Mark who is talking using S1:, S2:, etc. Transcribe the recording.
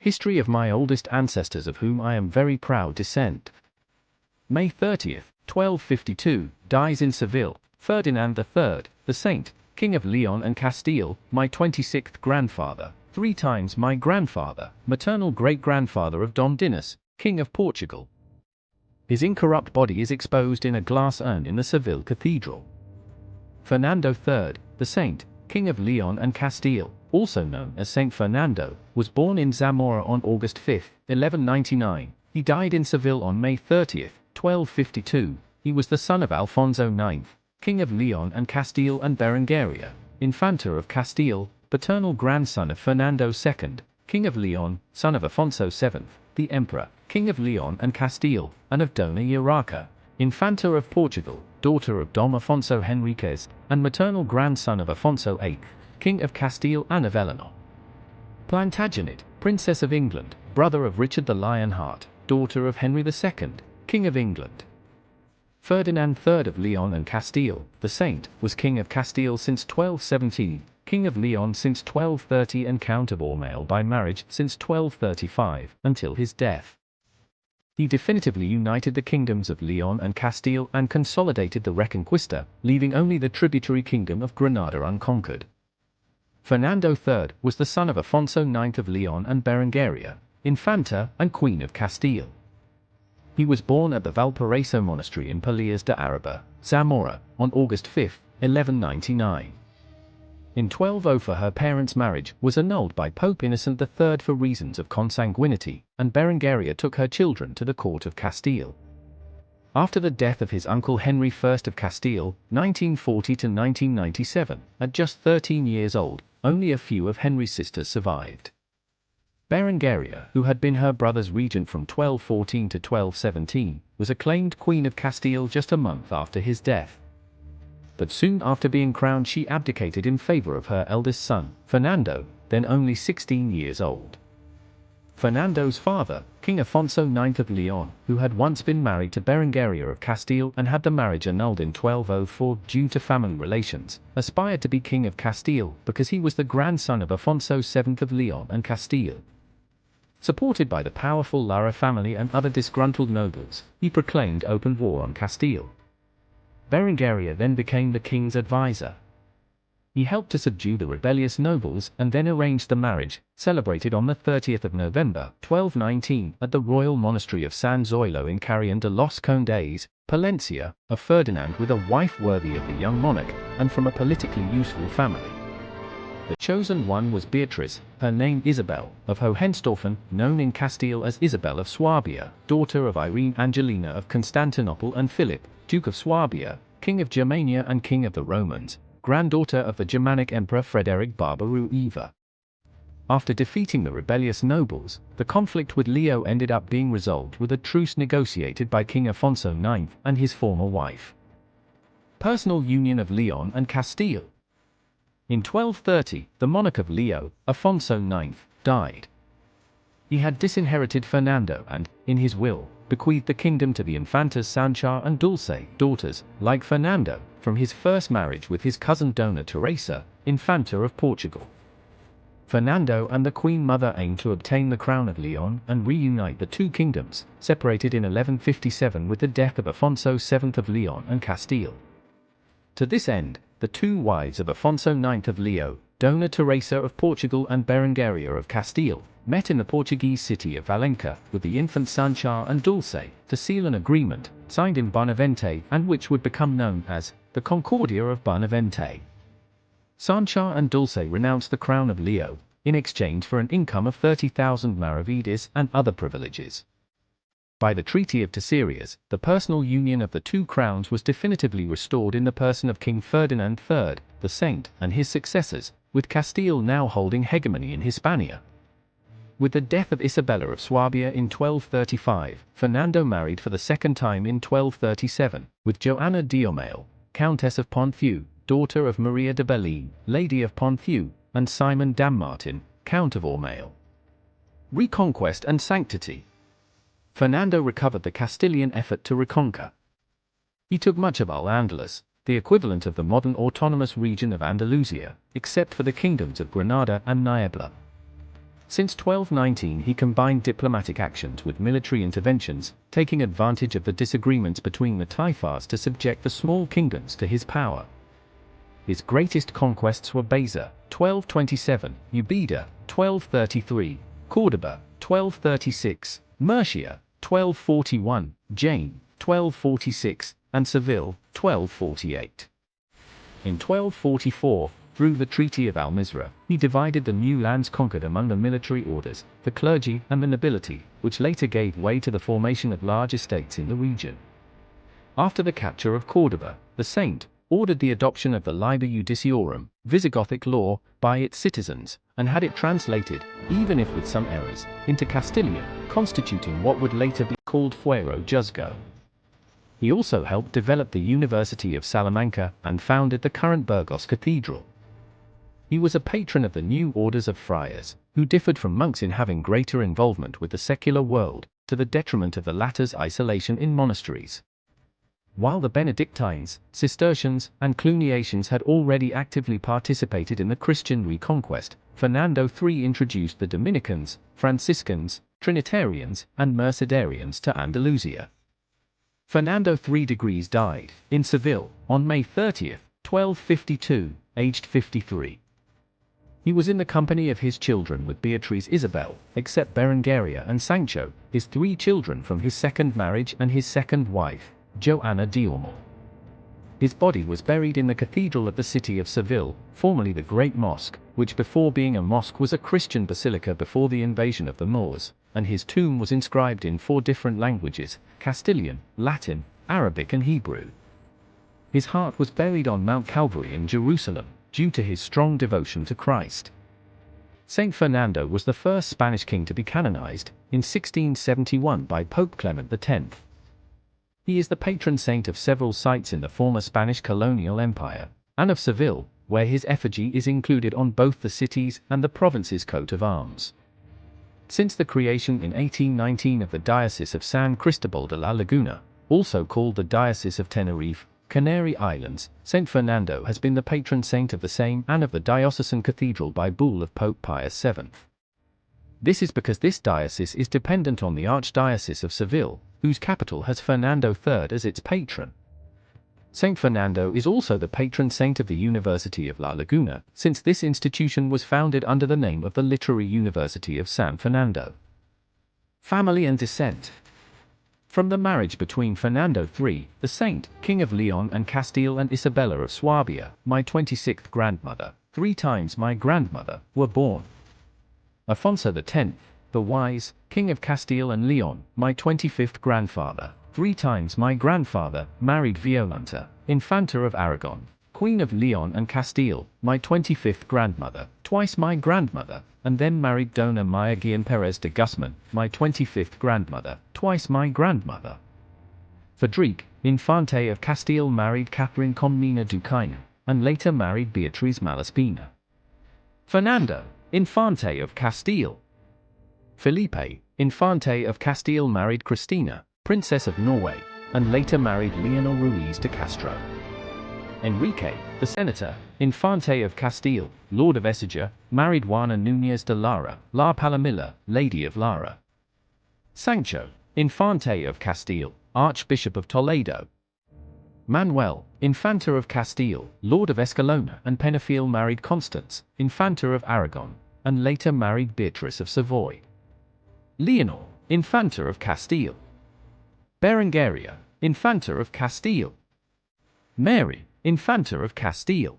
S1: History of my oldest ancestors of whom I am very proud descent. May 30th, 1252, dies in Seville, Ferdinand III, the Saint, King of Leon and Castile, my 26th grandfather, 3 times my grandfather, maternal great-grandfather of Dom Dinis, King of Portugal. His incorrupt body is exposed in a glass urn in the Seville Cathedral. Fernando III, the Saint, King of Leon and Castile, also known as Saint Fernando, was born in Zamora on August 5, 1199. He died in Seville on May 30, 1252. He was the son of Alfonso IX, King of Leon and Castile, and Berengaria, Infanta of Castile, paternal grandson of Fernando II, King of Leon, son of Afonso VII, the Emperor, King of Leon and Castile, and of Dona Urraca, Infanta of Portugal, daughter of Dom Afonso Henriquez, and maternal grandson of Afonso VIII, King of Castile and of Eleanor Plantagenet, Princess of England, brother of Richard the Lionheart, daughter of Henry II, King of England. Ferdinand III of Leon and Castile, the Saint, was King of Castile since 1217, King of Leon since 1230 and Count of Ormale by marriage since 1235, until his death. He definitively united the kingdoms of Leon and Castile and consolidated the Reconquista, leaving only the tributary kingdom of Granada unconquered. Fernando III was the son of Afonso IX of Leon and Berengaria, Infanta and Queen of Castile. He was born at the Valparaiso Monastery in Peleas de Araba, Zamora, on August 5, 1199. In 1204 her parents' marriage was annulled by Pope Innocent III for reasons of consanguinity, and Berengaria took her children to the court of Castile. After the death of his uncle Henry I of Castile, 1940 to 1997, at just 13 years old, only a few of Henry's sisters survived. Berengaria, who had been her brother's regent from 1214 to 1217, was acclaimed Queen of Castile just a month after his death. But soon after being crowned she abdicated in favor of her eldest son, Fernando, then only 16 years old. Fernando's father, King Afonso IX of Leon, who had once been married to Berengaria of Castile and had the marriage annulled in 1204 due to family relations, aspired to be King of Castile because he was the grandson of Afonso VII of Leon and Castile. Supported by the powerful Lara family and other disgruntled nobles, he proclaimed open war on Castile. Berengaria then became the king's advisor. He helped to subdue the rebellious nobles and then arranged the marriage, celebrated on the 30th of November, 1219, at the royal monastery of San Zoilo in Carrion de los Condes, Palencia, of Ferdinand with a wife worthy of the young monarch, and from a politically useful family. The chosen one was Beatrice, her name Isabel, of Hohenstaufen, known in Castile as Isabel of Swabia, daughter of Irene Angelina of Constantinople and Philip, Duke of Swabia, King of Germania and King of the Romans, granddaughter of the Germanic Emperor Frederick Barbaroux. After defeating the rebellious nobles, the conflict with Leo ended up being resolved with a truce negotiated by King Afonso IX and his former wife. Personal union of Leon and Castile. In 1230, the monarch of Leo, Afonso IX, died. He had disinherited Fernando and, in his will, bequeathed the kingdom to the Infantas Sancha and Dulce, daughters, like Fernando, from his first marriage with his cousin Dona Teresa, Infanta of Portugal. Fernando and the Queen Mother aimed to obtain the crown of Leon and reunite the two kingdoms, separated in 1157 with the death of Afonso VII of Leon and Castile. To this end, the two wives of Afonso IX of Leo, Dona Teresa of Portugal and Berengaria of Castile, met in the Portuguese city of Valenca with the infant Sancha and Dulce to seal an agreement, signed in Benavente and which would become known as the Concordia of Benavente. Sancha and Dulce renounced the crown of Leo, in exchange for an income of 30,000 maravedis and other privileges. By the Treaty of Terceras, the personal union of the two crowns was definitively restored in the person of King Ferdinand III, the Saint, and his successors, with Castile now holding hegemony in Hispania. With the death of Isabella of Swabia in 1235, Fernando married for the second time in 1237, with Joanna d'Aumale, Countess of Ponthieu, daughter of Maria de Bellene, Lady of Ponthieu, and Simon Dammartin, Count of Ormale. Reconquest and sanctity. Fernando recovered the Castilian effort to reconquer. He took much of Al-Andalus, the equivalent of the modern autonomous region of Andalusia, except for the kingdoms of Granada and Niebla. Since 1219 he combined diplomatic actions with military interventions, taking advantage of the disagreements between the taifas to subject the small kingdoms to his power. His greatest conquests were Baeza, 1227, Ubeda, 1233, Córdoba, 1236, Murcia, 1241, Jaén, 1246, and Seville, 1248. In 1244, through the Treaty of Almizra, he divided the new lands conquered among the military orders, the clergy, and the nobility, which later gave way to the formation of large estates in the region. After the capture of Córdoba, the saint ordered the adoption of the Liber Judiciorum, Visigothic law, by its citizens, and had it translated, even if with some errors, into Castilian, constituting what would later be called Fuero Juzgo. He also helped develop the University of Salamanca and founded the current Burgos Cathedral. He was a patron of the new orders of friars, who differed from monks in having greater involvement with the secular world, to the detriment of the latter's isolation in monasteries. While the Benedictines, Cistercians, and Cluniacians had already actively participated in the Christian reconquest, Fernando III introduced the Dominicans, Franciscans, Trinitarians, and Mercedarians to Andalusia. Fernando III died in Seville on May 30, 1252, aged 53. He was in the company of his children with Beatriz Isabel, except Berengaria and Sancho, his 3 children from his second marriage and his second wife, Joanna d'Ormel. His body was buried in the cathedral of the city of Seville, formerly the Great Mosque, which before being a mosque was a Christian basilica before the invasion of the Moors, and his tomb was inscribed in 4 different languages: Castilian, Latin, Arabic and Hebrew. His heart was buried on Mount Calvary in Jerusalem, due to his strong devotion to Christ. Saint Fernando was the first Spanish king to be canonized, in 1671 by Pope Clement X. He is the patron saint of several sites in the former Spanish colonial empire, and of Seville, where his effigy is included on both the city's and the province's coat of arms. Since the creation in 1819 of the Diocese of San Cristobal de la Laguna, also called the Diocese of Tenerife, Canary Islands, Saint Fernando has been the patron saint of the same and of the diocesan cathedral by bull of Pope Pius VII. This is because this diocese is dependent on the Archdiocese of Seville, whose capital has Fernando III as its patron. Saint Fernando is also the patron saint of the University of La Laguna, since this institution was founded under the name of the Literary University of San Fernando. Family and descent. From the marriage between Fernando III, the saint, King of León and Castile, and Isabella of Swabia, my 26th grandmother, 3 times my grandmother, were born. Alfonso X, the Wise, King of Castile and León, my 25th grandfather, 3 times my grandfather, married Violanta, Infanta of Aragon, Queen of León and Castile, my 25th grandmother, twice my grandmother, and then married Dona Maya Guillén Pérez de Guzmán, my 25th grandmother, twice my grandmother. Frederic, Infante of Castile, married Catherine Comnena Ducaina, and later married Beatriz Malaspina. Fernando, Infante of Castile. Felipe, Infante of Castile, married Cristina, Princess of Norway, and later married Leonor Ruiz de Castro. Enrique, the Senator, Infante of Castile, Lord of Ecija, married Juana Núñez de Lara, La Palomilla, Lady of Lara. Sancho, Infante of Castile, Archbishop of Toledo. Manuel, Infanta of Castile, Lord of Escalona and Penafiel, married Constance, Infanta of Aragon, and later married Beatrice of Savoy. Leonor, Infanta of Castile. Berengaria, Infanta of Castile. Mary, Infanta of Castile.